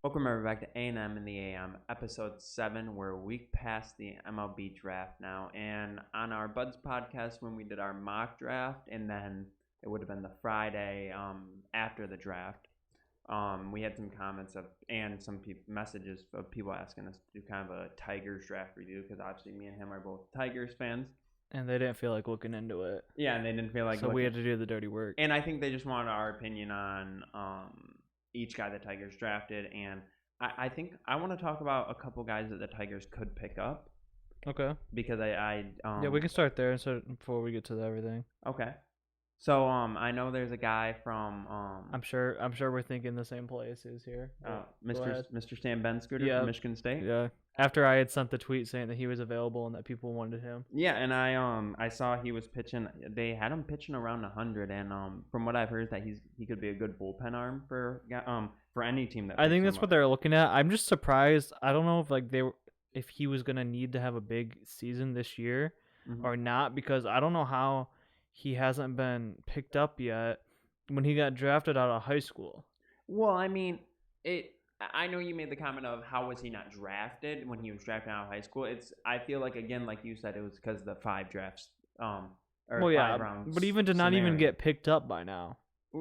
Welcome everybody back to A&M in the AM, episode 7. We're a week past the MLB draft now, and on our Buds podcast when we did our mock draft, and then it would have been the Friday after the draft, we had some comments and some messages of people asking us to do kind of a Tigers draft review, because obviously me and him are both Tigers fans. And they didn't feel like looking into it. Yeah, and they didn't feel like so we had to do the dirty work. And I think they just wanted our opinion on each guy the Tigers drafted, and I think I want to talk about a couple guys that the Tigers could pick up. Okay. Because yeah, we can start there before we get to everything. Okay. So I know there's a guy from I'm sure we're thinking the same places here. Mr. Sam Benscooter from Michigan State. Yeah. After I had sent the tweet saying that he was available and that people wanted him. Yeah, and I saw he was pitching. They had him pitching around 100, and from what I've heard is that he could be a good bullpen arm for any team that. I think that's what they're looking at. I'm just surprised. I don't know if he was gonna need to have a big season this year or not, because I don't know how he hasn't been picked up yet when he got drafted out of high school. Well, I mean, I know you made the comment of how was he not drafted when he was drafted out of high school. I feel like, again, like you said, it was because of the 5 drafts. Five rounds. But even to not even get picked up by now.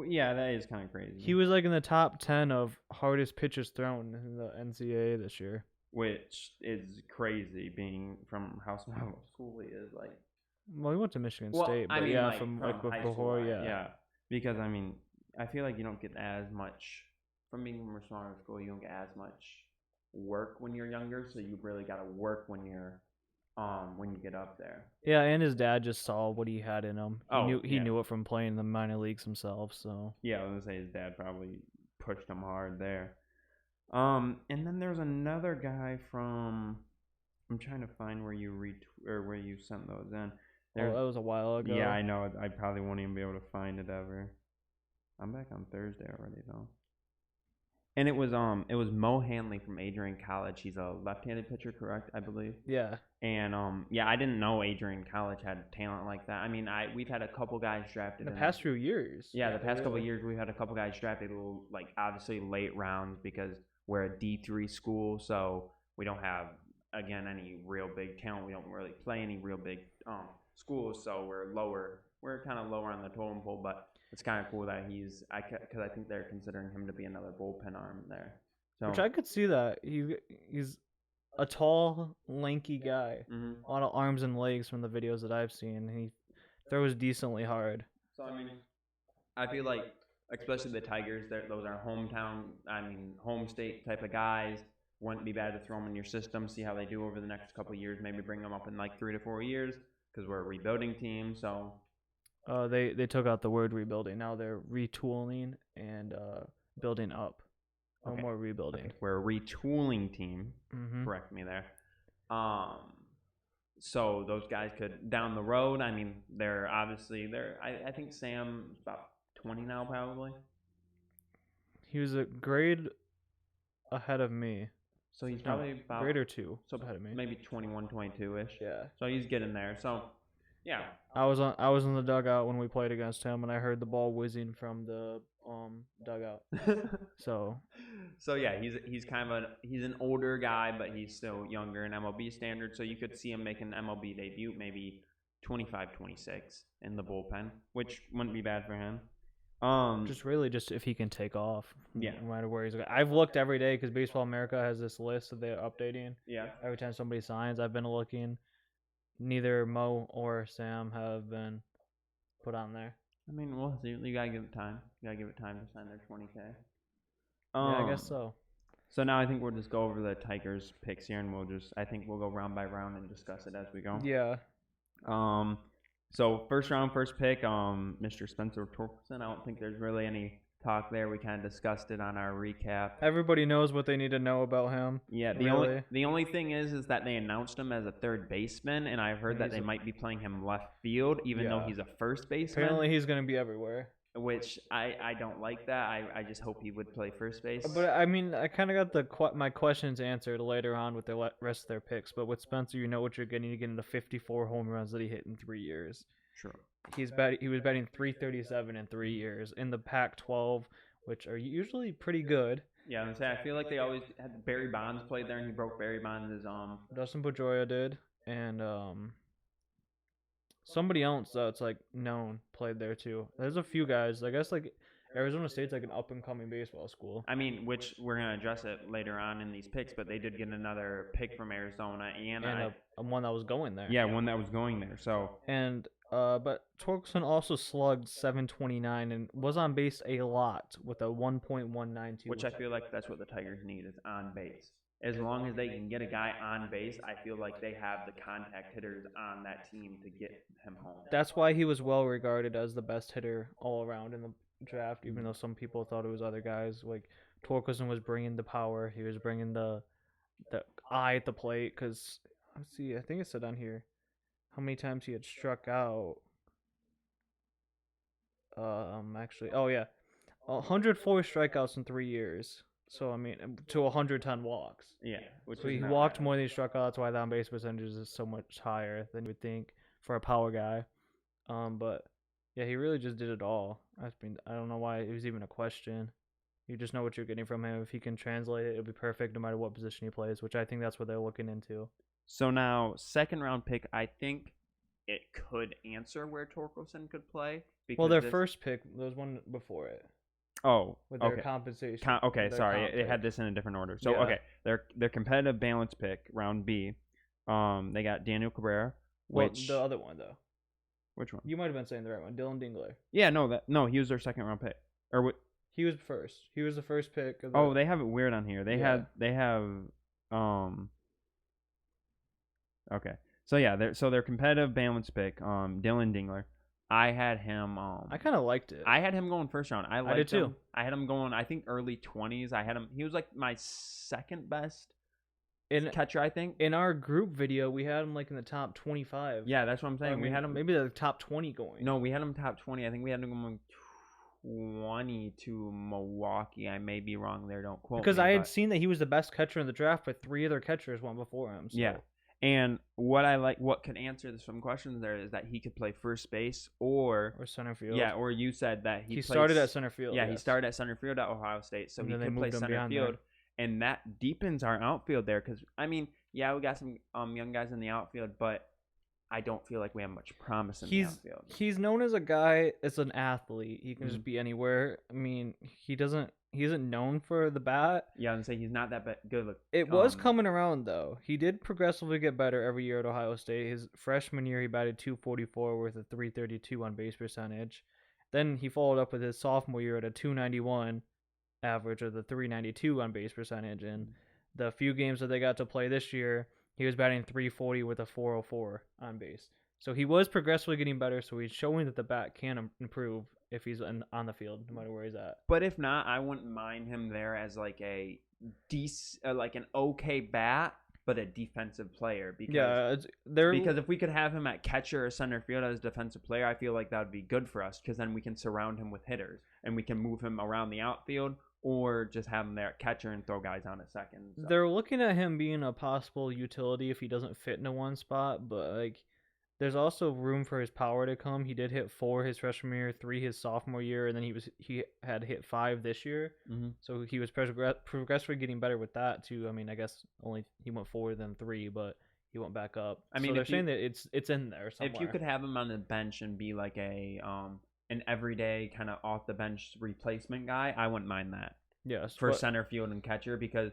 Yeah, that is kind of crazy. He was like in the top 10 of hardest pitches thrown in the NCAA this year. Which is crazy, being from how small school he is. Like, well, he went to Michigan State, but I mean, yeah, from before, school, yeah. Yeah, because, I mean, I feel like you don't get as much, from being from a smaller school, you don't get as much work when you're younger, so you really got to work when you get up there. Yeah, and his dad just saw what he had in him. He knew it from playing in the minor leagues himself, so. Yeah, I was going to say his dad probably pushed him hard there. And then there's another guy from, I'm trying to find where you sent those in. That was a while ago. Yeah, I know. I probably won't even be able to find it ever. I'm back on Thursday already though. And it was Mo Hanley from Adrian College. He's a left-handed pitcher, correct? I believe. Yeah. And I didn't know Adrian College had talent like that. I mean, we've had a couple guys drafted in the past few years. Yeah, the past couple of years we've had a couple guys drafted, like obviously late rounds, because we're a D3 school, so we don't have, again, any real big talent. We don't really play any real big schools, so we're lower. We're kind of lower on the totem pole, but it's kind of cool that because I think they're considering him to be another bullpen arm there. So, which I could see that. He's a tall, lanky guy. Mm-hmm. A lot of arms and legs from the videos that I've seen. He throws decently hard. So, I mean, I feel like, especially the Tigers, those are home state type of guys. Wouldn't be bad to throw them in your system, see how they do over the next couple of years. Maybe bring them up in like 3 to 4 years, because we're a rebuilding team. So they took out the word rebuilding. Now they're retooling and building up. No more rebuilding. Okay. We're a retooling team. Mm-hmm. Correct me there. So those guys could, down the road, I mean, I think Sam's about 20 now, probably. He was a grade ahead of me. So he's probably about grade or 2 ahead of me. Maybe 21, 22-ish. Yeah. So he's getting there. So, yeah. I was in the dugout when we played against him, and I heard the ball whizzing from the dugout. So yeah, he's kind of he's an older guy, but he's still younger in MLB standards. So you could see him making an MLB debut, maybe 25, 26 in the bullpen, which wouldn't be bad for him. Just if he can take off. Yeah. No matter where he's going. I've looked every day because Baseball America has this list that they're updating. Yeah. Every time somebody signs, I've been looking. Neither Mo or Sam have been put on there. I mean, we'll see. You gotta give it time. You gotta give it time to sign their 20K. Yeah, I guess so. So now I think we'll just go over the Tigers picks here, and I think we'll go round by round and discuss it as we go. Yeah. So first round, first pick, Mr. Spencer Torkelson. I don't think there's really any talk there. We kind of discussed it on our recap. Everybody knows what they need to know about him. Yeah, the only thing is that they announced him as a third baseman, and I've heard that they might be playing him left field, even though he's a first baseman. Apparently he's going to be everywhere. Which I don't like that. I just hope he would play first base. But I mean, I kind of got my questions answered later on with the rest of their picks. But with Spencer, you know what you're getting. You're getting the 54 home runs that he hit in 3 years. Sure. He was batting 337 in 3 years in the Pac-12, which are usually pretty good. Yeah, I'm saying I feel like they always had Barry Bonds played there, and he broke Barry Bonds' Dustin Pedroia did, and somebody else that's like known played there too. There's a few guys. I guess like Arizona State's like an up and coming baseball school. I mean, which we're gonna address it later on in these picks, but they did get another pick from Arizona, and a one that was going there. yeah, one that was going there. So and but Torkelson also slugged 729 and was on base a lot with a 1.192. Which I feel like that's what the Tigers need is on base. As long as they can get a guy on base, I feel like they have the contact hitters on that team to get him home. That's why he was well regarded as the best hitter all around in the draft, even though some people thought it was other guys. Like Torkelson was bringing the power, he was bringing the eye at the plate. Because let's see, I think it said on here how many times he had struck out. Actually, oh yeah, 104 strikeouts in 3 years. So I mean, to 110 walks. Yeah, so he walked more than he struck out. That's why the on base percentage is so much higher than you would think for a power guy. But yeah, he really just did it all. I mean, I don't know why it was even a question. You just know what you're getting from him. If he can translate it, it'll be perfect no matter what position he plays, which I think that's what they're looking into. So now, second round pick, I think it could answer where Torkelson could play. Well, their first pick, there was one before it. Oh, with their compensation. Sorry, it had this in a different order. So okay, their competitive balance pick, round B. They got Daniel Cabrera. Which the other one though? Which one? You might have been saying the right one, Dylan Dingler. Yeah, no, he was their second round pick. Or what? He was first. He was the first pick. They have it weird on here. They have Okay, so yeah, their competitive balance pick, Dylan Dingler. I had him. I kind of liked it. I had him going first round. I did too. I had him going. I think early 20s. I had him. He was like my second best catcher. I think in our group video we had him like in the top 25. Yeah, that's what I'm saying. We had him maybe the top 20 going. No, we had him top 20. I think we had him going 20 to Milwaukee. I may be wrong there. Don't quote me. Because I had seen that he was the best catcher in the draft, but 3 other catchers went before him. So. Yeah. And what could answer some questions there is that he could play first base or center field. Yeah, or you said that he started at center field. Yeah, yes. He started at center field at Ohio State, so he could play center field, and that deepens our outfield there. Because I mean, yeah, we got some young guys in the outfield, but I don't feel like we have much promise in the outfield. He's known as a guy as an athlete. He can just be anywhere. I mean, he isn't known for the bat. Yeah, I'm saying he's not that good. It was coming around though. He did progressively get better every year at Ohio State. His freshman year, he batted .244 with a .332 on base percentage. Then he followed up with his sophomore year at a .291 average with a .392 on base percentage. And the few games that they got to play this year, he was batting .340 with a .404 on base. So he was progressively getting better. So he's showing that the bat can improve if he's on the field, no matter where he's at. But if not, I wouldn't mind him there as like a like an okay bat, but a defensive player. Because if we could have him at catcher or center field as a defensive player, I feel like that would be good for us because then we can surround him with hitters and we can move him around the outfield or just have him there at catcher and throw guys on at second. So. They're looking at him being a possible utility if he doesn't fit into one spot, but like. There's also room for his power to come. He did hit 4 his freshman year, 3 his sophomore year, and then he had hit 5 this year. Mm-hmm. So he was progressively getting better with that too. I mean, I guess only he went 4 then 3, but he went back up. I mean, so they're saying that it's in there somewhere. If you could have him on the bench and be like an everyday kind of off the bench replacement guy, I wouldn't mind that. Yes, for center field and catcher because.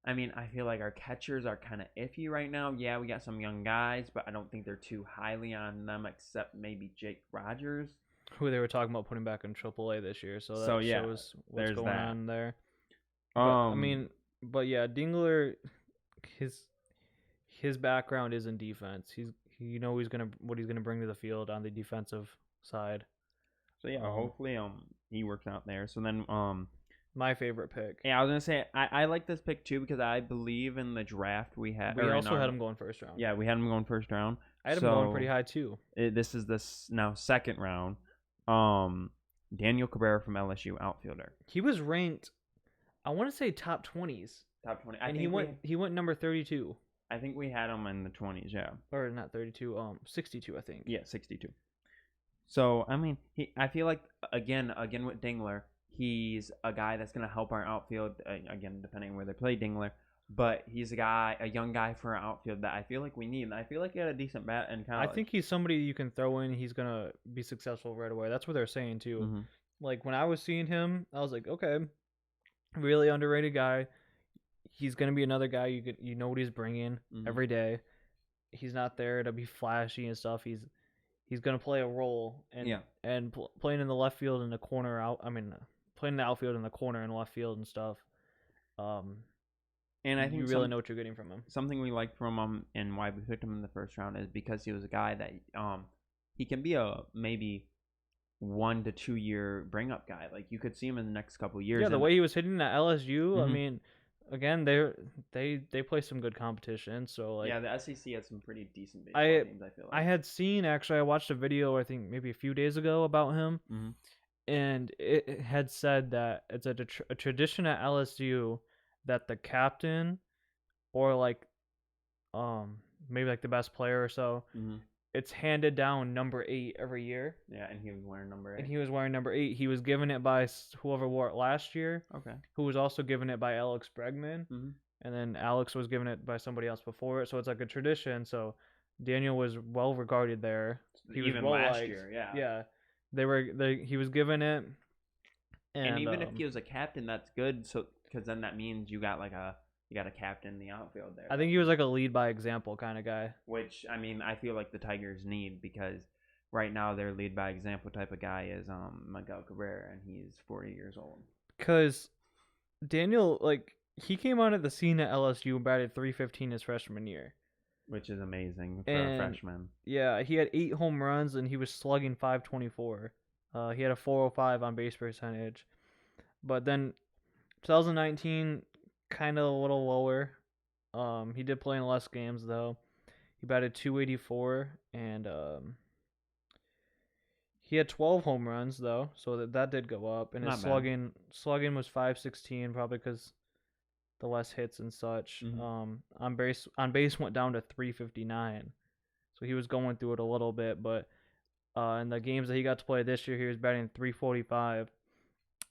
I mean, I feel like our catchers are kind of iffy right now. Yeah, we got some young guys, but I don't think they're too highly on them except maybe Jake Rogers. Who they were talking about putting back in AAA this year. So that shows what's going on there. I mean, but yeah, Dingler, his background is in defense. What he's gonna bring to the field on the defensive side. So yeah, hopefully he works out there. So then my favorite pick. Yeah, I was going to say, I like this pick too because I believe in the draft we had. We also had him going first round. Yeah, we had him going first round. I had him going pretty high too. This is now second round. Daniel Cabrera from LSU, outfielder. He was ranked, I want to say top 20s. Top 20. And he went number 32. I think we had him in the 20s, yeah. Or not 32, 62, I think. Yeah, 62. So, I mean, I feel like, again with Dingler, He's a guy that's going to help our outfield, again, depending on where they play Dingler. But he's a young guy for our outfield that I feel like we need. And I feel like he had a decent bat in college. I think he's somebody you can throw in. He's going to be successful right away. That's what they're saying, too. Mm-hmm. Like, when I was seeing him, I was like, okay, really underrated guy. He's going to be another guy you know what he's bringing every day. He's not there to be flashy and stuff. He's going to play a role and playing in the left field in the corner out. I mean, playing the outfield in the corner and left field and stuff. And I think you really know what you're getting from him. Something we liked from him and why we picked him in the first round is because he was a guy that he can be a maybe 1 to 2 year bring up guy. Like you could see him in the next couple of years. Yeah, the way he was hitting at LSU, I mean, again, they play some good competition. So like, yeah, the SEC has some pretty decent baseball teams. I feel like I had seen actually. I watched a video I think maybe a few days ago about him, and it had said that it's a tradition at LSU that the captain or like maybe like the best player or so, it's handed down number 8 every year. Yeah, and he was wearing number 8. And he was wearing number 8. He was given it by whoever wore it last year. Okay. Who was also given it by Alex Bregman. And then Alex was given it by somebody else before it. So it's like a tradition. So Daniel was well regarded there. He was even well last liked. year, yeah. Yeah. He was given it. And even if he was a captain, that's good. So because then that means you got a captain in the outfield there. I think he was like a lead by example kind of guy. Which I mean, I feel like the Tigers need because right now their lead by example type of guy is Miguel Cabrera, and he's 40 years old. Because Daniel, like, he came on at the scene at LSU and batted .315 his freshman year. Which is amazing for a freshman. Yeah, he had 8 home runs and he was slugging .524. He had a .405 on base percentage. But then 2019, kind of a little lower. He did play in less games though. He batted .284 and he had 12 home runs though, so that did go up. And his slugging was .516, probably because the less hits and such. On base went down to .359, so he was going through it a little bit. But in the games that he got to play this year, he was batting .345,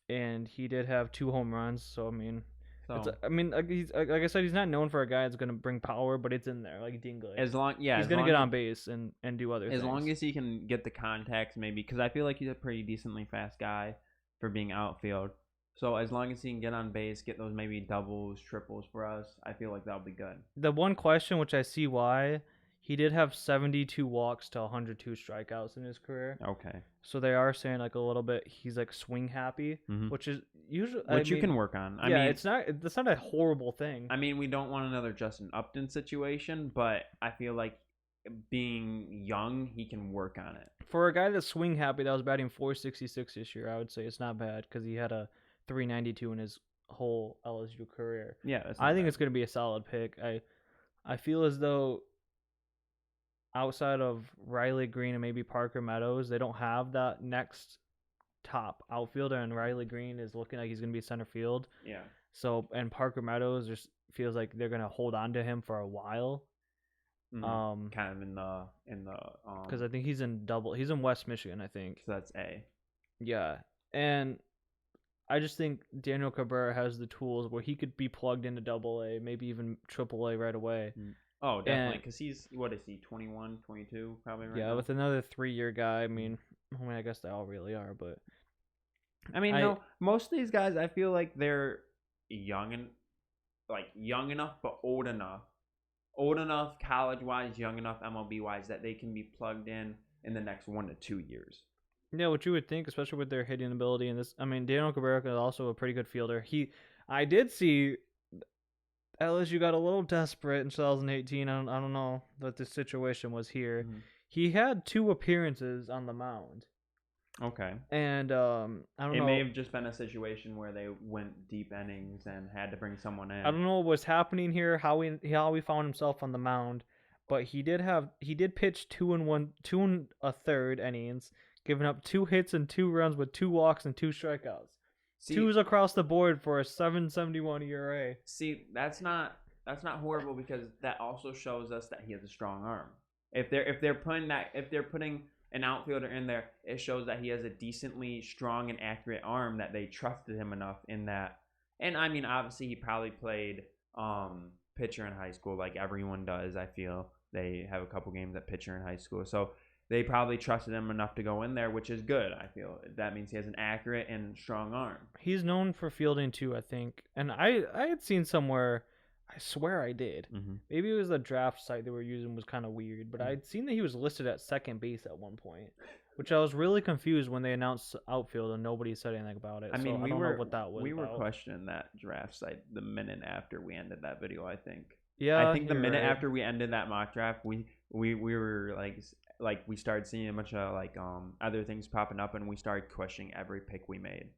and he did have 2 home runs. So I mean, like I said, he's not known for a guy that's gonna bring power, but it's in there, like Dingley. He's gonna get on base and do other things. As long as he can get the contacts, maybe, because I feel like he's a pretty decently fast guy for being outfield. So as long as he can get on base, get those maybe doubles, triples for us, I feel like that'll be good. The one question, which I see why, he did have 72 walks to 102 strikeouts in his career. Okay. So they are saying like a little bit he's like swing happy, which is usually you can work on. I mean, it's not a horrible thing. I mean, we don't want another Justin Upton situation, but I feel like being young, he can work on it. For a guy that's swing happy that was batting .466 this year, I would say it's not bad because he had a .392 in his whole LSU career. Yeah, I think it's going to be a solid pick. I feel as though outside of Riley Green and maybe Parker Meadows, they don't have that next top outfielder, and Riley Green is looking like he's going to be center field. Yeah. So, and Parker Meadows just feels like they're going to hold on to him for a while. Kind of in the because I think he's in West Michigan, I think. So that's A. Yeah. And I just think Daniel Cabrera has the tools where he could be plugged into AA, maybe even AAA right away. Oh, definitely, because he's, what is he, 21, 22 probably right now? Yeah, with another 3-year guy, I mean, I guess they all really are, but... I mean, no, most of these guys, I feel like they're young enough, but old enough. Old enough, college-wise, young enough, MLB-wise, that they can be plugged in the next 1 to 2 years. Yeah, what you would think, especially with their hitting ability and this. I mean, Daniel Cabrera is also a pretty good fielder. I did see LSU got a little desperate in 2018. I don't know what the situation was here. He had 2 appearances on the mound. Okay. And I don't know. It may have just been a situation where they went deep innings and had to bring someone in. I don't know what was happening here, how he found himself on the mound, but he did pitch 2 1/3 innings, giving up 2 hits and 2 runs with 2 walks and 2 strikeouts. See, 2s across the board for a 7.71 ERA. See, that's not horrible, because that also shows us that he has a strong arm. If they're putting an outfielder in there, it shows that he has a decently strong and accurate arm that they trusted him enough in that. And I mean, obviously, he probably played pitcher in high school, like everyone does. I feel they have a couple games at pitcher in high school, so they probably trusted him enough to go in there, which is good. I feel that means he has an accurate and strong arm. He's known for fielding too, I think. And I had seen somewhere, I swear I did. Maybe it was the draft site they were using was kind of weird, but I'd seen that he was listed at second base at one point, which I was really confused when they announced outfield and nobody said anything about it. I mean, so I don't know what that was. We were about. questioning that draft site the minute after we ended that video. I think. Yeah, I think the minute after we ended that mock draft, we were like we started seeing a bunch of other things popping up, and we started questioning every pick we made.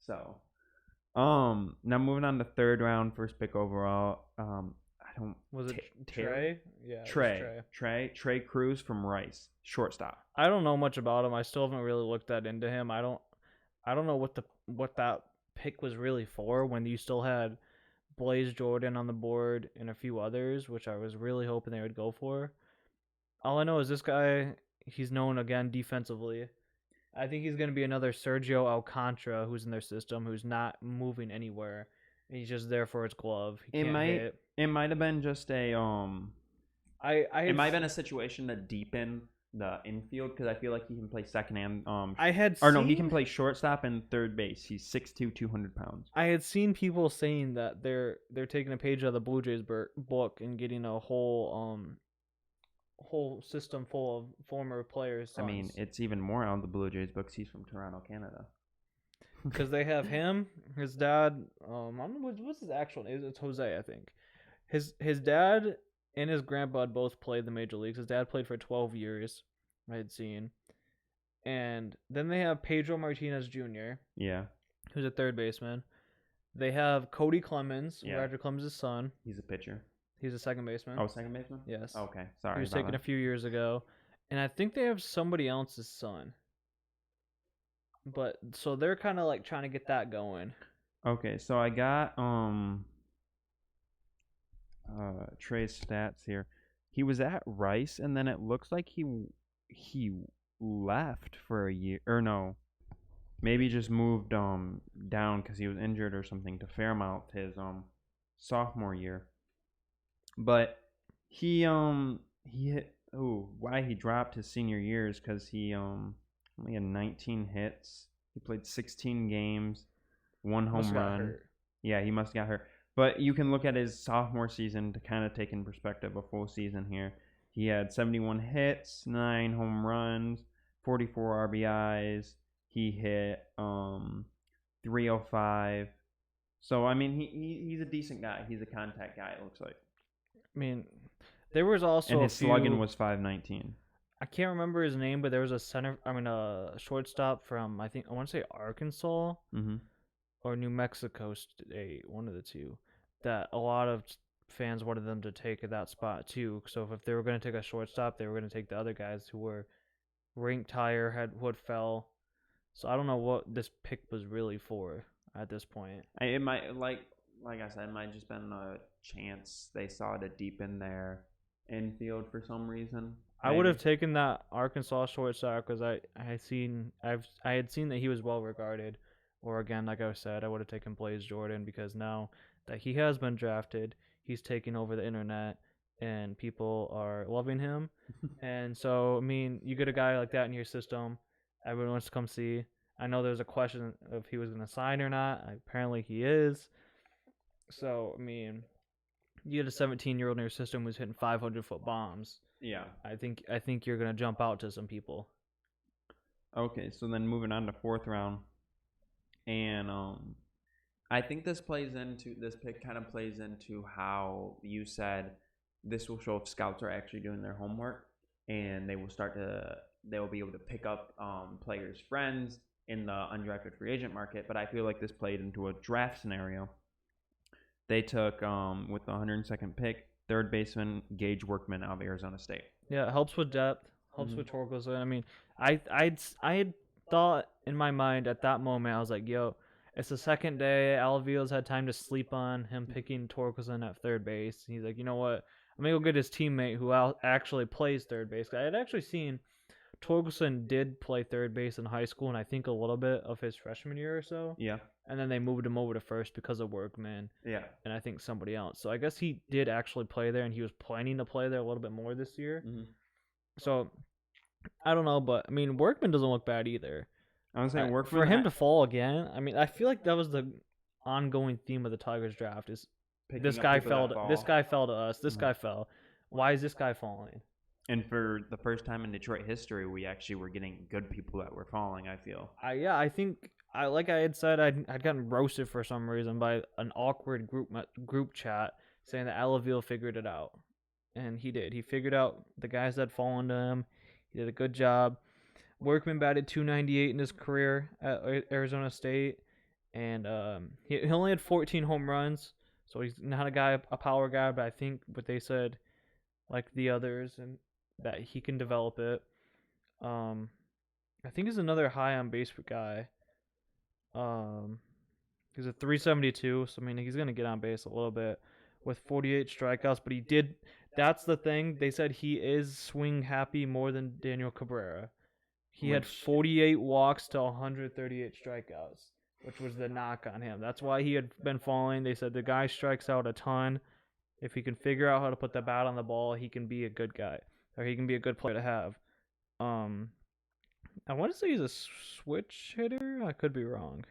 So, now moving on to third round, first pick overall. I don't. Was it Trey? Yeah, Trey Cruz from Rice, shortstop. I don't know much about him. I still haven't really looked that into him. I don't know what that pick was really for when you still had Blaze Jordan on the board and a few others, which I was really hoping they would go for. All I know is this guy, he's known again defensively. I think he's going to be another Sergio Alcantara who's in their system, who's not moving anywhere. He's just there for his glove. He can't hit. It might have been just a it might have been a situation to deepen the infield because I feel like he can play second and he can play shortstop and third base. He's 6'2", 200 pounds. I had seen people saying that they're taking a page out of the Blue Jays book and getting a whole system full of former players. I mean, it's even more out of the Blue Jays books. He's from Toronto, Canada. Because they have him, his dad. I don't know what's his actual name. It's Jose, I think. His dad and his grandpa both played the major leagues. His dad played for 12 years, I had seen. And then they have Pedro Martinez Jr. Yeah. Who's a third baseman. They have Cody Clemens, Roger Clemens' son. He's a pitcher. He's a second baseman. Oh, second baseman? Yes. Okay, sorry. He was taken a few years ago. And I think they have somebody else's son. But so they're kind of like trying to get that going. Okay, so I got Trey's stats here. He was at Rice, and then it looks like he left for a year, or no, maybe just moved down because he was injured or something to Fairmount his sophomore year. But he hit. Oh, why he dropped his senior year is because he only had 19 hits. He played 16 games, 1 home run. Yeah, he must have got hurt. But you can look at his sophomore season to kind of take in perspective a full season here. He had 71 hits, 9 home runs, 44 RBIs. He hit 305. So, I mean, he's a decent guy. He's a contact guy, it looks like. I mean, there was also and his slugging was 519. I can't remember his name, but there was a shortstop from, I want to say Arkansas or New Mexico State, one of the two, that a lot of fans wanted them to take at that spot too. So if they were going to take a shortstop, they were going to take the other guys who were ranked higher, who had fell. So I don't know what this pick was really for at this point. It might, like I said, it might just been a chance they saw to deepen their infield for some reason. I would have taken that Arkansas shortstop because I had seen that he was well regarded. Or again, like I said, I would have taken Blaze Jordan because now that he has been drafted, he's taking over the internet and people are loving him. And so, I mean, you get a guy like that in your system, everyone wants to come see. I know there's a question if he was going to sign or not. Apparently he is. So, I mean, you get a 17-year-old in your system who's hitting 500-foot bombs. Yeah. I think you're going to jump out to some people. Okay, so then moving on to fourth round. And I think this pick kind of plays into how you said this will show if scouts are actually doing their homework, and they will be able to pick up players' friends in the undrafted free agent market. But I feel like this played into a draft scenario. They took with the 102nd pick, third baseman Gage Workman out of Arizona State. Yeah, it helps with depth, helps with Torkelson. I mean, I had thought in my mind at that moment, I was like, yo, it's the second day. Alvios had time to sleep on him picking Torkelson at third base. He's like, you know what? I'm going to go get his teammate who actually plays third base. I had actually seen Torkelson did play third base in high school, and I think a little bit of his freshman year or so. Yeah. And then they moved him over to first because of Workman. Yeah. And I think somebody else. So I guess he did actually play there, and he was planning to play there a little bit more this year. Mm-hmm. So I don't know, but I mean, Workman doesn't look bad either. I was saying Workman for him to fall again. I mean, I feel like that was the ongoing theme of the Tigers draft: is this guy fell to us. This guy fell. Why is this guy falling? And for the first time in Detroit history, we actually were getting good people that were falling, I feel. I think like I had said, I'd gotten roasted for some reason by an awkward group chat saying that Alaville figured it out, and he did. He figured out the guys that had fallen to him. He did a good job. Workman batted .298 in his career at Arizona State, and he only had 14 home runs, so he's not a power guy, but I think what they said, like the others, and that he can develop it. I think he's another high on base guy. He's a 372, so I mean he's gonna get on base a little bit with 48 strikeouts, but he did. That's the thing. They said he is swing happy more than Daniel Cabrera. He had 48 walks to 138 strikeouts, which was the knock on him. That's why he had been falling. They said the guy strikes out a ton. If he can figure out how to put the bat on the ball, he can be a good guy, or he can be a good player to have. I want to say he's a switch hitter. I could be wrong.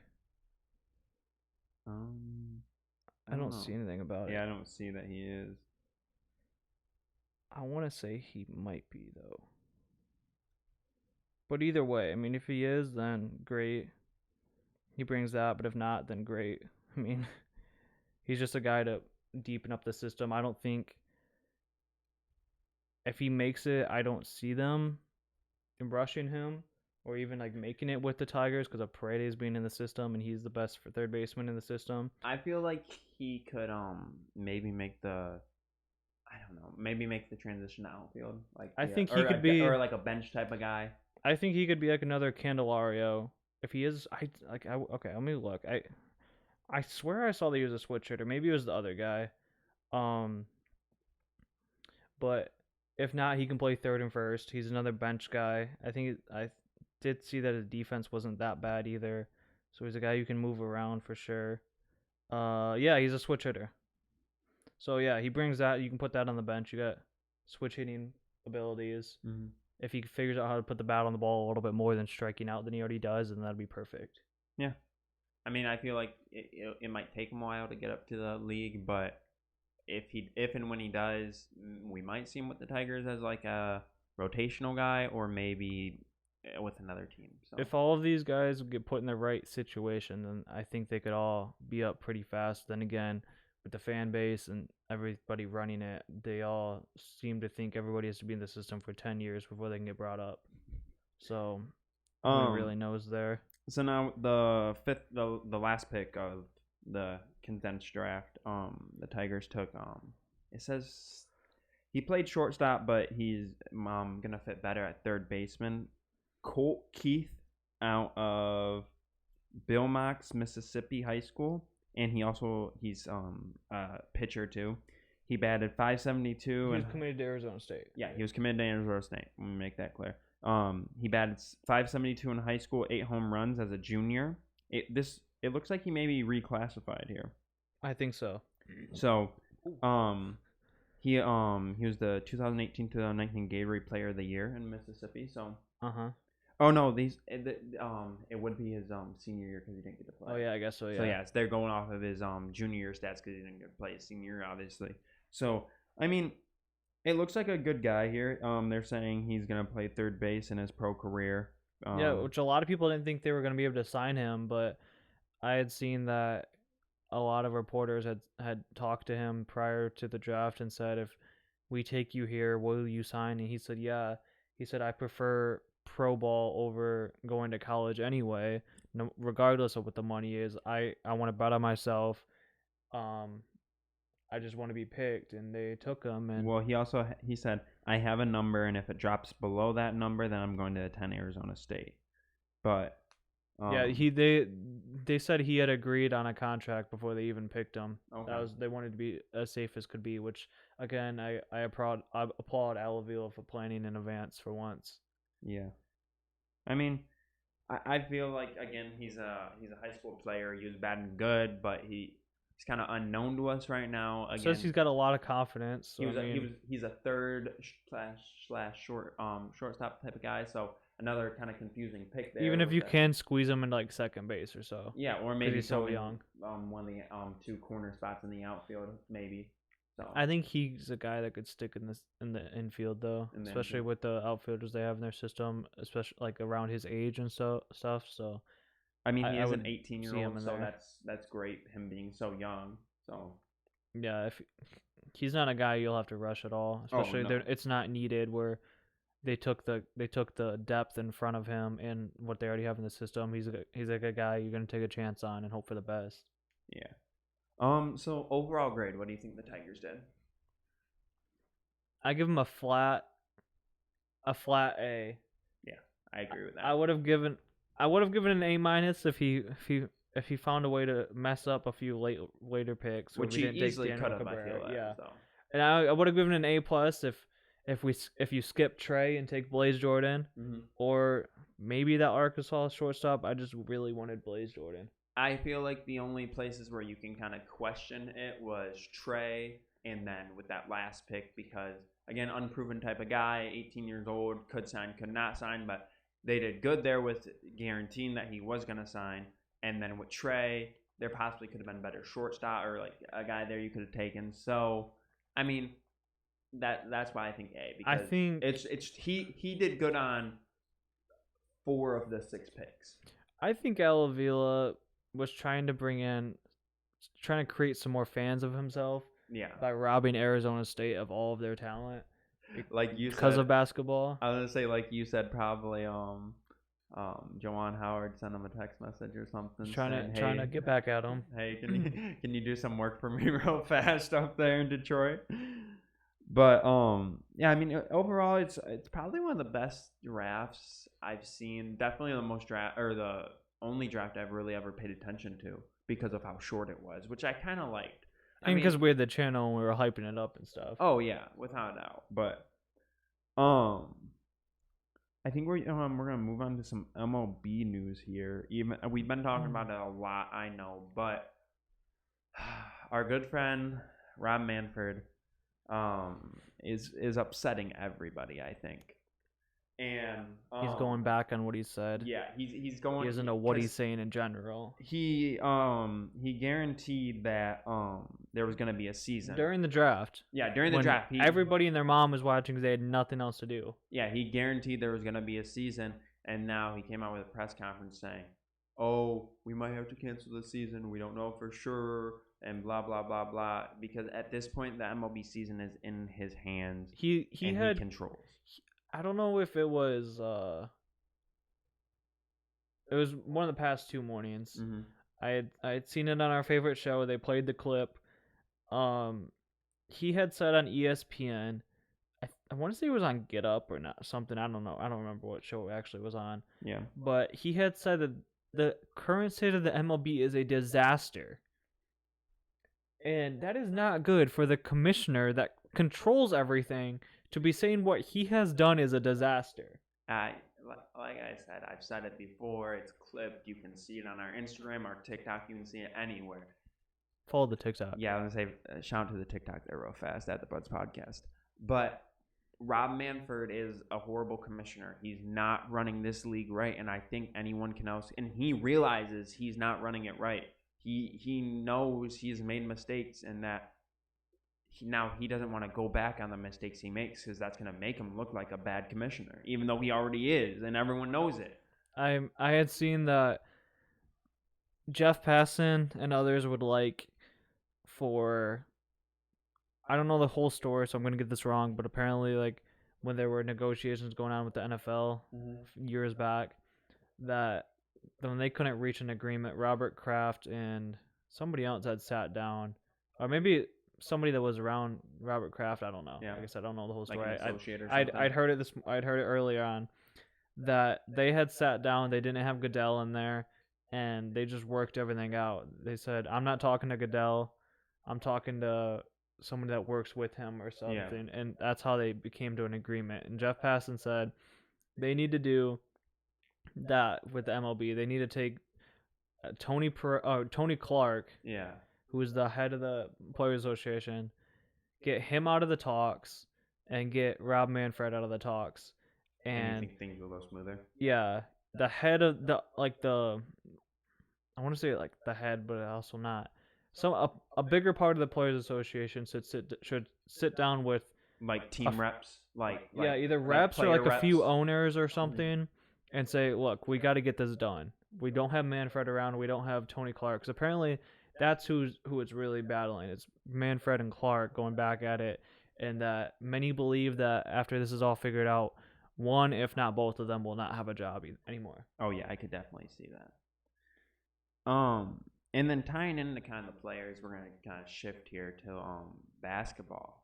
I don't see anything about it. Yeah, I don't see that he is. I want to say he might be, though. But either way, I mean, if he is, then great. He brings that, but if not, then great. I mean, he's just a guy to deepen up the system. I don't think if he makes it, I don't see them rushing him or even like making it with the Tigers because of Paredes being in the system and he's the best for third baseman in the system. I feel like he could maybe make the transition to outfield. Like I think he could be or like a bench type of guy. I think he could be like another Candelario. If he is, okay, let me look. I swear I saw that he was a switch hitter. Maybe it was the other guy. But if not, he can play third and first. He's another bench guy. I did see that his defense wasn't that bad either. So he's a guy you can move around for sure. Yeah, he's a switch hitter. So yeah, he brings that. You can put that on the bench. You got switch hitting abilities. Mm-hmm. If he figures out how to put the bat on the ball a little bit more than striking out than he already does, then that'd be perfect. Yeah. I mean, I feel like it might take him a while to get up to the league, but if and when he does, we might see him with the Tigers as like a rotational guy or maybe with another team. So if all of these guys get put in the right situation, then I think they could all be up pretty fast. Then again, with the fan base and everybody running it, they all seem to think everybody has to be in the system for 10 years before they can get brought up. So who really knows there? So now the last pick of the condensed draft, the Tigers took. It says he played shortstop, but he's gonna fit better at third baseman. Colt Keith out of Bill Mox, Mississippi High School, and he's a pitcher too. He batted .572. He was committed to Arizona State. Yeah, he was committed to Arizona State. Let me make that clear. He batted .572 in high school, 8 home runs as a junior. It looks like he may be reclassified here. I think so. So, he was the 2018-2019 Gatorade Player of the Year in Mississippi. So. Oh no, it would be his senior year because he didn't get to play. Oh yeah, I guess so. Yeah. So yeah, they're going off of his junior year stats because he didn't get to play his senior year, obviously. So I mean, it looks like a good guy here. They're saying he's gonna play third base in his pro career. Yeah, which a lot of people didn't think they were gonna be able to sign him, but I had seen that a lot of reporters had talked to him prior to the draft and said, if we take you here, will you sign? And he said, yeah. He said, I prefer pro ball over going to college anyway, regardless of what the money is. I want to bet on myself. I just want to be picked, and they took him. And well, he said, I have a number, and if it drops below that number, then I'm going to attend Arizona State. But yeah, they said he had agreed on a contract before they even picked him. Okay. They wanted to be as safe as could be, which again I applaud Alaville for planning in advance for once. Yeah. I mean, I feel like again he's a high school player. He was bad and good, but he's kind of unknown to us right now. Says Again, he's got a lot of confidence. So he's a third slash shortstop type of guy. So another kind of confusing pick there. Even if you can squeeze him into like second base or so. Yeah, or maybe he's so young. One of the two corner spots in the outfield, maybe. So I think he's a guy that could stick in the infield though, especially with the outfielders they have in their system, especially like around his age and stuff. So I mean, he is an 18-year-old, so that's great. Him being so young, so yeah, if he's not a guy you'll have to rush at all, especially it's not needed where they took the depth in front of him and what they already have in the system. He's like a guy you're gonna take a chance on and hope for the best. Yeah. So overall grade, what do you think the Tigers did? I give him a flat A. Yeah, I agree with that. I would have given an A minus if he found a way to mess up a few later picks, which he easily could have. I feel like, yeah. So. And I would have given an A plus if you skip Trey and take Blaze Jordan, or maybe that Arkansas shortstop. I just really wanted Blaze Jordan. I feel like the only places where you can kind of question it was Trey, and then with that last pick, because again, unproven type of guy, 18 years old, could sign, could not sign, but they did good there with guaranteeing that he was going to sign. And then with Trey, there possibly could have been better shortstop or like a guy there you could have taken. So, I mean, that's why I think A, because I think he did good on 4 of the 6 picks. I think Al Avila was trying to create some more fans of himself. Yeah. By robbing Arizona State of all of their talent. Like you because said, of basketball. I was gonna say, like you said, probably Juwan Howard sent him a text message or something. Trying to get back at him. Hey, can you do some work for me real fast up there in Detroit? But yeah, I mean overall it's probably one of the best drafts I've seen. Definitely the only draft I've really ever paid attention to because of how short it was, which I kind of liked. And because we had the channel and we were hyping it up and stuff. Oh yeah, without a doubt. But I think we're gonna move on to some MLB news here. Even we've been talking about it a lot, I know, but our good friend Rob Manfred is upsetting everybody, I think. And he's going back on what he said. Yeah, he's going. He doesn't know what he's saying in general. He guaranteed that there was going to be a season during the draft. Yeah, during the draft, everybody and their mom was watching because they had nothing else to do. Yeah, he guaranteed there was going to be a season, and now he came out with a press conference saying, "Oh, we might have to cancel the season. We don't know for sure." And blah blah blah blah. Because at this point, the MLB season is in his hands. He controls. I don't know if it was one of the past 2 mornings. Mm-hmm. I had seen it on our favorite show. They played the clip. He had said on ESPN, I want to say it was on Get Up or not something. I don't know. I don't remember what show it actually was on. Yeah. But he had said that the current state of the MLB is a disaster. And that is not good for the commissioner that controls everything to be saying what he has done is a disaster. Like I said, I've said it before. It's clipped. You can see it on our Instagram, our TikTok. You can see it anywhere. Follow the TikTok. Yeah, I was going to say, shout out to the TikTok there real fast at the Buds Podcast. But Rob Manfred is a horrible commissioner. He's not running this league right, and I think anyone can else. And he realizes he's not running it right. He knows he's made mistakes, and that now he doesn't want to go back on the mistakes he makes because that's going to make him look like a bad commissioner, even though he already is, and everyone knows it. I had seen that Jeff Passan and others would like for, I don't know the whole story, so I'm going to get this wrong, but apparently like when there were negotiations going on with the NFL years back, that when they couldn't reach an agreement, Robert Kraft and somebody else had sat down, or maybe somebody that was around Robert Kraft. I don't know. Yeah. Like I said, I don't know the whole story. Like an associate or something. I'd heard it earlier on that they had sat down. They didn't have Goodell in there, and they just worked everything out. They said, "I'm not talking to Goodell. I'm talking to someone that works with him or something." Yeah. And that's how they came to an agreement. And Jeff Passan said they need to do that with the MLB. They need to take Tony Clark, Yeah. who is the head of the Players Association, get him out of the talks, and get Rob Manfred out of the talks. And you And think things will go smoother? yeah, the head of the I want to say like the head, but also not. A bigger part of the Players Association should sit down with Like team reps, yeah, either reps or like player a few reps. owners or something, and say, look, we got to get this done. We don't have Manfred around. We don't have Tony Clark. Because apparently that's who it's really battling. It's Manfred and Clark going back at it, and that many believe that after this is all figured out, one, if not both of them, will not have a job anymore. Oh yeah, I could definitely see that. And then tying into kind of the players, we're gonna kind of shift here to basketball.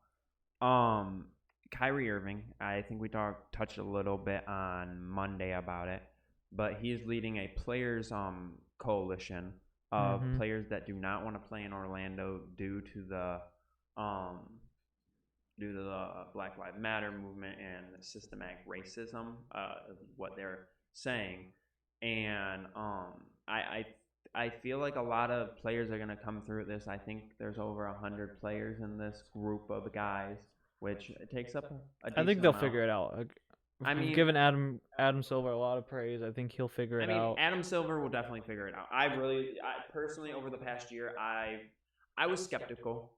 Kyrie Irving, I think we touched a little bit on Monday about it, but he is leading a players coalition of players that do not want to play in Orlando due to the Black Lives Matter movement and systematic racism, what they're saying. And I feel like a lot of players are going to come through this. I think there's over 100 players in this group of guys, which takes up a decent I think they'll amount. figure it out. I mean, I've given Adam Silver a lot of praise. I think he'll figure it out. Adam Silver will definitely figure it out. I personally, over the past year, I was skeptical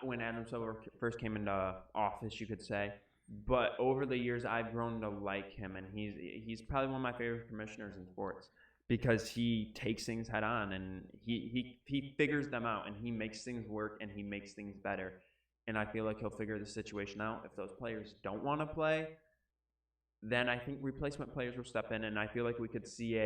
when Adam Silver first came into office, you could say. But over the years, I've grown to like him, and he's probably one of my favorite commissioners in sports because he takes things head on and he figures them out and he makes things work and he makes things better. And I feel like he'll figure the situation out. If those players don't want to play, then I think replacement players will step in, and I feel like we could see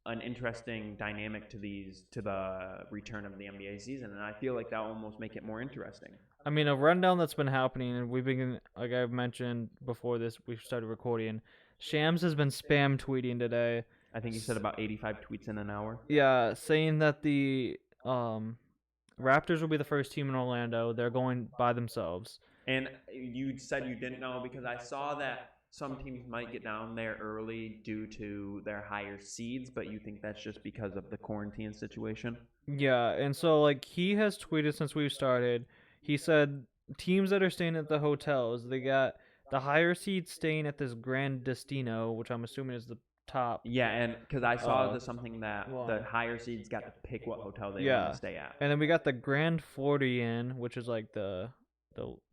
an interesting dynamic to the return of the NBA season, and I feel like that will almost make it more interesting. I mean, a rundown that's been happening, and we've been, like I've mentioned before this, we started recording. Shams has been spam tweeting today. I think he said about 85 tweets in an hour. Yeah, saying that the Raptors will be the first team in Orlando. They're going by themselves. And you said you didn't know because I saw that some teams might get down there early due to their higher seeds, but you think that's just because of the quarantine situation? Yeah, and so like he has tweeted since we've started. He said teams that are staying at the hotels, they got the higher seeds staying at this Grand Destino, which I'm assuming is the top. Yeah, and because I saw something that the higher seeds got to pick what hotel they want to stay at. And then we got the Grand Floridian, which is like the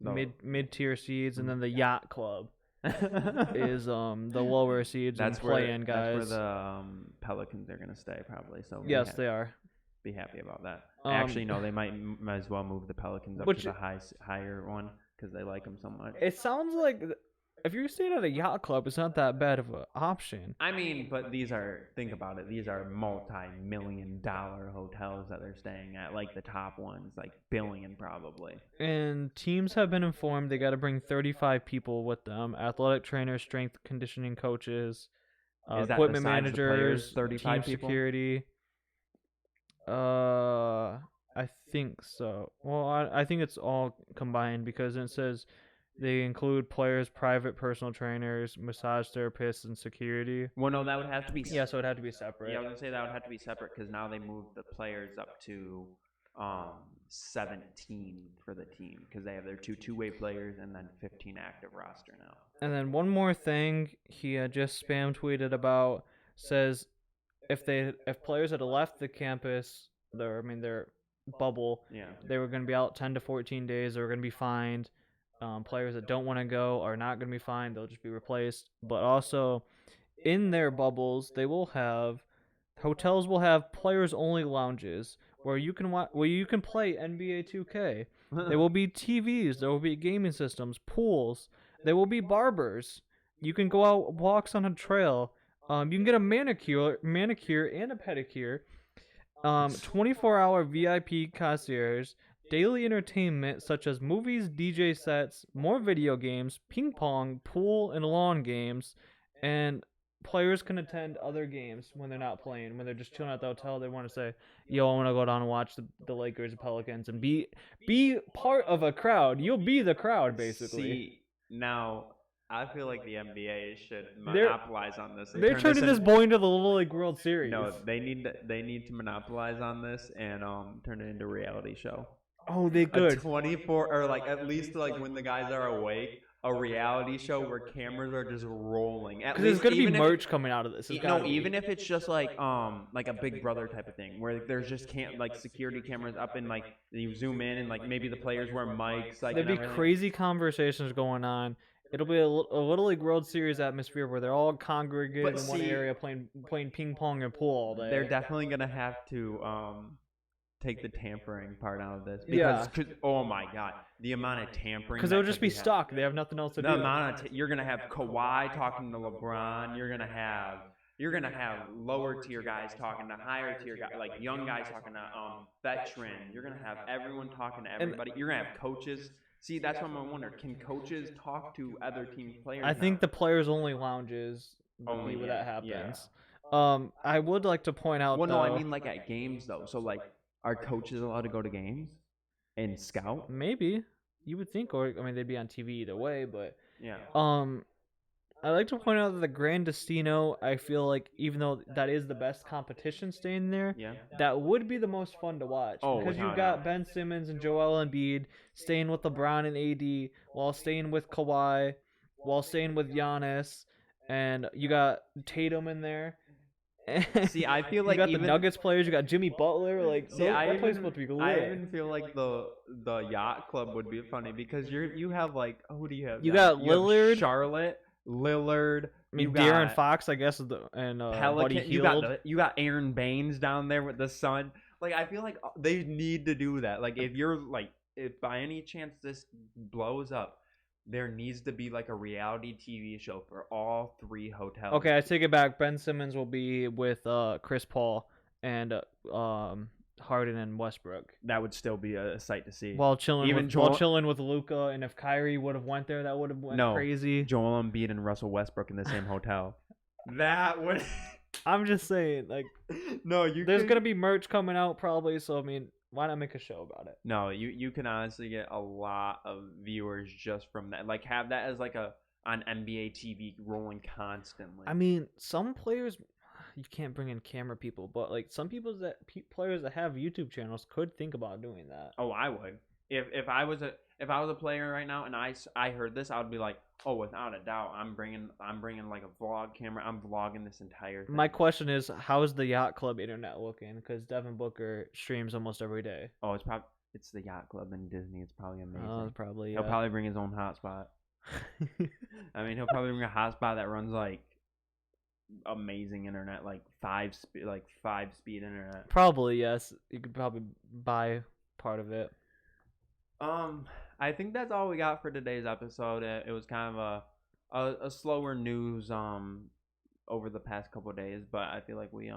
mid tier seeds, and then the Yacht Club is the lower seeds and play-in guys. That's where the Pelicans are gonna stay probably. So yes, they are. Be happy about that. Actually, no, they might as well move the Pelicans up to the higher one because they like them so much. It sounds like if you're staying at a yacht club, it's not that bad of an option. I mean, but think about it. These are multi-million-dollar hotels that they're staying at, like the top ones, like billion probably. And teams have been informed they got to bring 35 people with them: athletic trainers, strength conditioning coaches, equipment managers, team security. I think so. Well, I think it's all combined because it says they include players, private personal trainers, massage therapists, and security. Well, no, that would have to be. Yeah, so it would have to be separate. Yeah, I was gonna say that would have to be separate because now they moved the players up to 17 for the team because they have their two-way players and then 15 active roster now. And then one more thing he had just spam tweeted about says if players had left the campus, their bubble, they were going to be out 10 to 14 days. They were going to be fined. Players that don't want to go are not going to be fined. They'll just be replaced. But also, in their bubbles, hotels will have players-only lounges where you can play NBA 2K. There will be TVs. There will be gaming systems, pools. There will be barbers. You can go out walks on a trail. You can get a manicure and a pedicure. 24-hour VIP concierge. Daily entertainment such as movies, DJ sets, more video games, ping pong, pool, and lawn games, and players can attend other games when they're not playing. When they're just chilling at the hotel, they want to say, yo, I want to go down and watch the Lakers and Pelicans and be part of a crowd. You'll be the crowd, basically. See, now, I feel like the NBA should They're- monopolize on this. They're turning this boy into the Little League World Series. No, they need to monopolize on this and turn it into a reality show. Oh, they A could. 24 or like at least like when the guys are awake, a reality show where cameras are just rolling. At Because there's least gonna be even if- merch coming out of this. It's gotta be. even if it's just like a Big Brother type of thing where there's just like security cameras up and like you zoom in and like maybe the players wear mics. Like There'd be and everything. crazy conversations going on. It'll be a Little League World Series atmosphere where they're all congregated But in one see- area playing ping pong and pool all day. They're definitely gonna have to take the tampering part out of this Yeah. because oh my god, the amount of tampering. Because that they'll just could be happen. stuck. They have nothing else to The do. amount of you're gonna have Kawhi talking to LeBron. You're gonna have lower tier guys talking to higher tier guys, like young guys talking to veteran. You're gonna have everyone talking to everybody. You're gonna have coaches. See, that's what I'm wondering. Can coaches talk to other team players? I think now? the players only lounges would Only, be where yeah, that happens. yeah. I would like to point out. Well, no, I though- mean like at games though. So like, are coaches allowed to go to games and scout? maybe you would think, or I mean, they'd be on TV either way. But Yeah. I'd like to point out that the Grand Destino, I feel like even though that is the best competition staying there, Yeah. that would be the most fun to watch Oh, because you've without got Ben Simmons and Joel Embiid staying with LeBron and AD while staying with Kawhi, while staying with Giannis, and you got Tatum in there. See, I feel like you got even the Nuggets players, you got Jimmy Butler, like See, I that place even, supposed to be I lit. even feel like the yacht club would be funny because you have like who do you have? You now? got You have Lillard. Charlotte, Lillard. I mean, you De'Aaron got Fox, I guess, and Buddy Pelican. Hield. You got Aaron Baines down there with the Sun. Like I feel like they need to do that. Like if by any chance this blows up, there needs to be like a reality TV show for all 3 hotels. Okay, I take it back. Ben Simmons will be with Chris Paul and Harden and Westbrook That would still be a sight to see. while chilling Even with Luca. And if Kyrie would have went there, that would have went crazy. Joel Embiid and Russell Westbrook in the same hotel. That would. I'm just saying, like, No, there's gonna be merch coming out probably. So I mean, why not make a show about it? No, you can honestly get a lot of viewers just from that. Like have that as like on NBA TV rolling constantly. I mean, some players you can't bring in camera people, but like some players that have YouTube channels could think about doing that. Oh, I would. If I was a player right now and I heard this, I would be like, oh, without a doubt, I'm bringing like a vlog camera. I'm vlogging this entire thing. My question is, how is the Yacht Club internet looking? Because Devin Booker streams almost every day. Oh, it's the Yacht Club in Disney. It's probably amazing. Oh, probably. He'll probably bring his own hotspot. I mean, he'll probably bring a hotspot that runs like amazing internet, like 5-speed internet. Probably, yes. You could probably buy part of it. I think that's all we got for today's episode. It was kind of a slower news over the past couple of days, but I feel like we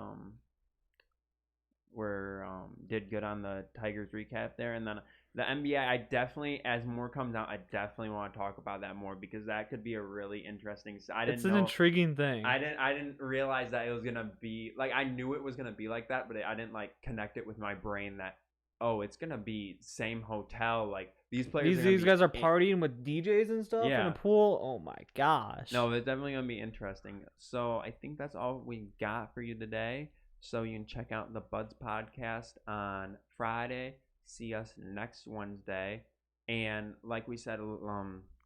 did good on the Tigers recap there, and then the NBA. I definitely, as more comes out, I definitely want to talk about that more because that could be a really interesting. It's an intriguing thing. I didn't realize that it was gonna be like I knew it was gonna be like that, but I didn't like connect it with my brain that it's gonna be same hotel. Like these players. These guys are partying with DJs and stuff in Yeah. a pool. Oh my gosh. No, it's definitely gonna be interesting. So I think that's all we got for you today. So you can check out the Buds podcast on Friday. See us next Wednesday. And like we said a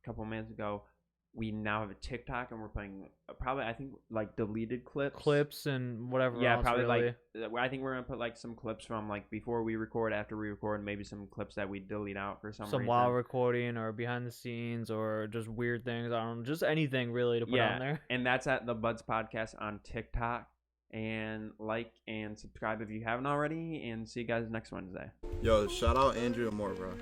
couple minutes ago, we now have a TikTok and we're putting probably, I think, like deleted clips and whatever. Yeah, else, probably really. I think we're gonna put like some clips from like before we record, after we record, and maybe some clips that we delete out for some reason. while recording or behind the scenes or just weird things. I don't know, just anything really to put on there. And that's at the Buds Podcast on TikTok. And like and subscribe if you haven't already. And see you guys next Wednesday. Yo, shout out Andrew and more, bro.